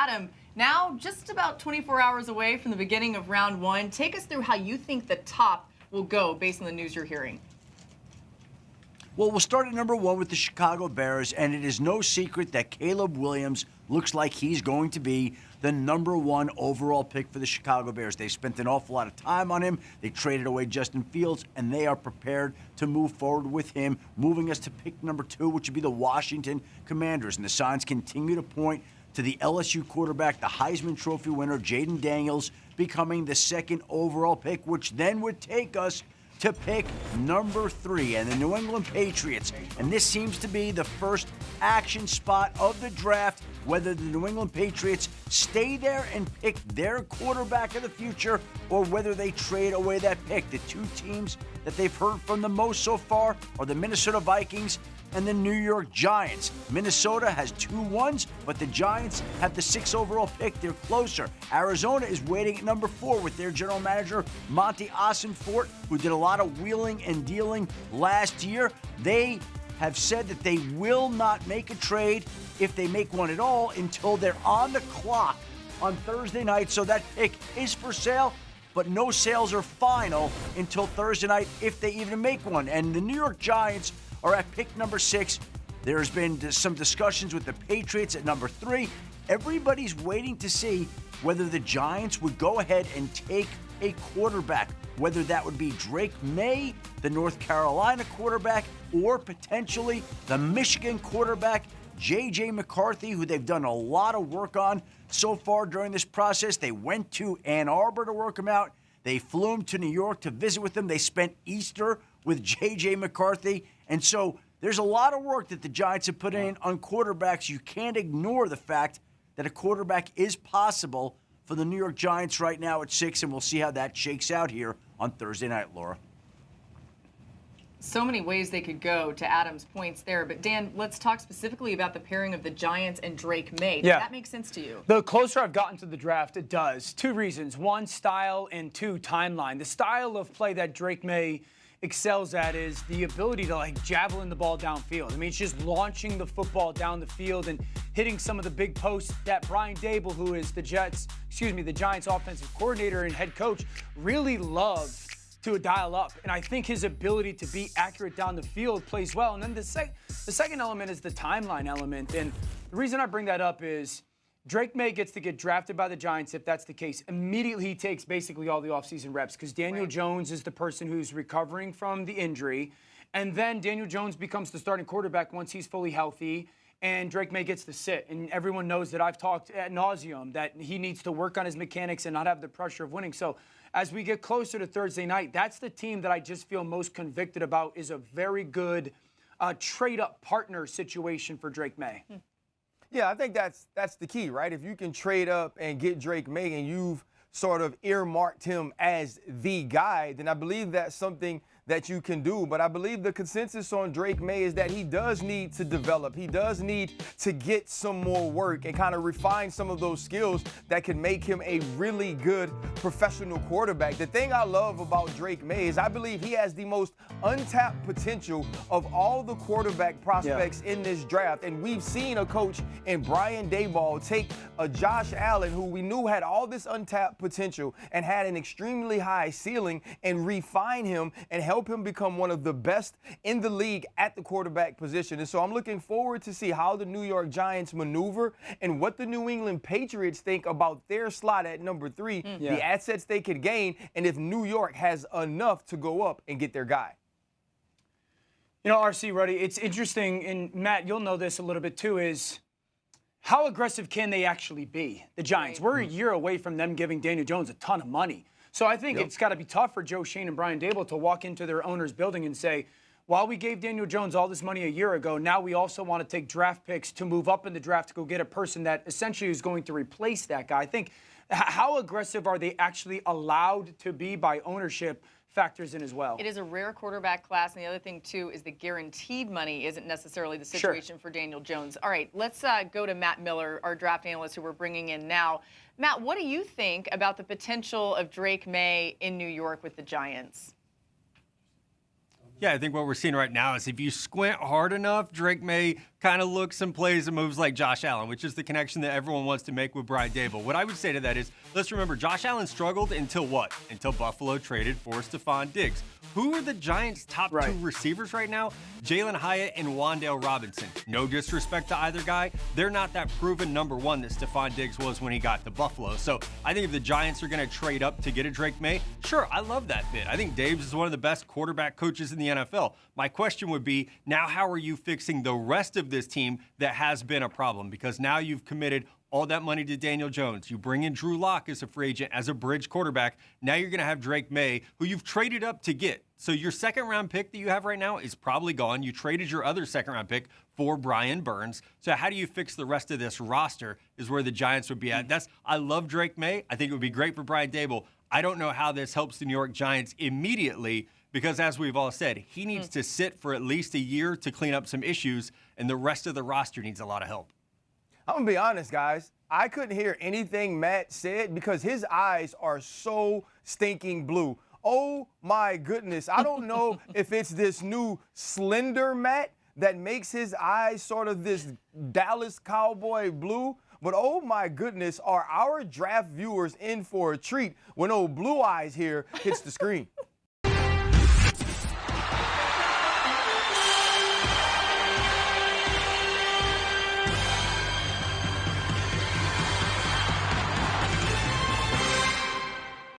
Adam, now just about 24 hours away from the beginning of round one, take us through how you think the top will go based on the news you're hearing. Well, we'll start at number one with the Chicago Bears, and it is no secret that Caleb Williams looks like he's going to be the number one overall pick for the Chicago Bears. They spent an awful lot of time on him. They traded away Justin Fields, and they are prepared to move forward with him, moving us to pick number two, which would be the Washington Commanders. And the signs continue to point to the LSU quarterback, the Heisman Trophy winner, Jaden Daniels, becoming the second overall pick, which then would take us to pick number three, and the New England Patriots. And this seems to be the first action spot of the draft, whether the New England Patriots stay there and pick their quarterback of the future or whether they trade away that pick. The two teams that they've heard from the most so far are the Minnesota Vikings and the New York Giants. Minnesota has 2-1s, but the Giants have the 6th overall pick. They're closer. Arizona is waiting at number 4 with their general manager, Monty Ossenfort, who did a lot of wheeling and dealing last year. They have said that they will not make a trade, if they make one at all, until they're on the clock on Thursday night. So that pick is for sale, but no sales are final until Thursday night, if they even make one. And the New York Giants are at pick number 6. There's been some discussions with the Patriots at number 3. Everybody's waiting to see whether the Giants would go ahead and take a quarterback, whether that would be Drake May, the North Carolina quarterback, or potentially the Michigan quarterback, J.J. McCarthy, who they've done a lot of work on so far during this process. They went to Ann Arbor to work him out. They flew him to New York to visit with him. They spent Easter with J.J. McCarthy. And so there's a lot of work that the Giants have put in on quarterbacks. You can't ignore the fact that a quarterback is possible for the New York Giants right now at 6, and we'll see how that shakes out here on Thursday night, Laura. So many ways they could go, to Adam's points there. But, Dan, let's talk specifically about the pairing of the Giants and Drake May. Does that make sense to you? The closer I've gotten to the draft, it does. 2 reasons. 1, style, and 2, timeline. The style of play that Drake May excels at is the ability to javelin the ball downfield. I mean, it's just launching the football down the field and hitting some of the big posts that Brian Dable, who is the Giants offensive coordinator and head coach, really loves to dial up. And I think his ability to be accurate down the field plays well. And then the second element is the timeline element. And the reason I bring that up is Drake May gets to get drafted by the Giants. If that's the case, immediately he takes basically all the offseason reps because Daniel Jones is the person who's recovering from the injury. And then Daniel Jones becomes the starting quarterback once he's fully healthy, and Drake May gets to sit. And everyone knows that I've talked ad nauseum that he needs to work on his mechanics and not have the pressure of winning. So as we get closer to Thursday night, that's the team that I just feel most convicted about is a very good trade-up partner situation for Drake May. Yeah, I think that's the key, right? If you can trade up and get Drake May and you've sort of earmarked him as the guy, then I believe that's something that you can do. But I believe the consensus on Drake May is that he does need to develop. He does need to get some more work and kind of refine some of those skills that can make him a really good professional quarterback. The thing I love about Drake May is I believe he has the most untapped potential of all the quarterback prospects in this draft. And we've seen a coach in Brian Daboll take a Josh Allen, who we knew had all this untapped potential and had an extremely high ceiling, and refine him and help him become one of the best in the league at the quarterback position. And so I'm looking forward to see how the New York Giants maneuver and what the New England Patriots think about their slot at number 3, the assets they could gain, and if New York has enough to go up and get their guy. You know, RC, Ruddy, it's interesting, and Matt, you'll know this a little bit too, is how aggressive can they actually be, the Giants? We're a year away from them giving Daniel Jones a ton of money. So I think it's got to be tough for Joe Schoen and Brian Dable to walk into their owner's building and say, while we gave Daniel Jones all this money a year ago, now we also want to take draft picks to move up in the draft to go get a person that essentially is going to replace that guy. I think how aggressive are they actually allowed to be by ownership factors in as well. It is a rare quarterback class, and the other thing, too, is the guaranteed money isn't necessarily the situation for Daniel Jones. All right, let's go to Matt Miller, our draft analyst who we're bringing in now. Matt, what do you think about the potential of Drake May in New York with the Giants? Yeah, I think what we're seeing right now is if you squint hard enough, Drake May kind of looks and plays and moves like Josh Allen, which is the connection that everyone wants to make with Brian Dable. What I would say to that is, let's remember, Josh Allen struggled until what? Until Buffalo traded for Stephon Diggs. Who are the Giants' top two receivers right now? Jalen Hyatt and Wan'Dale Robinson. No disrespect to either guy. They're not that proven number one that Stephon Diggs was when he got to Buffalo. So I think if the Giants are going to trade up to get a Drake May, sure, I love that fit. I think Daves is one of the best quarterback coaches in the NFL. My question would be, now how are you fixing the rest of this team that has been a problem? Because now you've committed all that money to Daniel Jones. You bring in Drew Lock as a free agent, as a bridge quarterback. Now you're going to have Drake May, who you've traded up to get. So your second-round pick that you have right now is probably gone. You traded your other second-round pick for Brian Burns. So how do you fix the rest of this roster is where the Giants would be at. I love Drake May. I think it would be great for Brian Dable. I don't know how this helps the New York Giants immediately because, as we've all said, he needs to sit for at least a year to clean up some issues, and the rest of the roster needs a lot of help. I'm going to be honest, guys. I couldn't hear anything Matt said because his eyes are so stinking blue. Oh, my goodness. I don't know if it's this new slender Matt that makes his eyes sort of this Dallas Cowboy blue. But, oh, my goodness, are our draft viewers in for a treat when old Blue Eyes here hits the screen?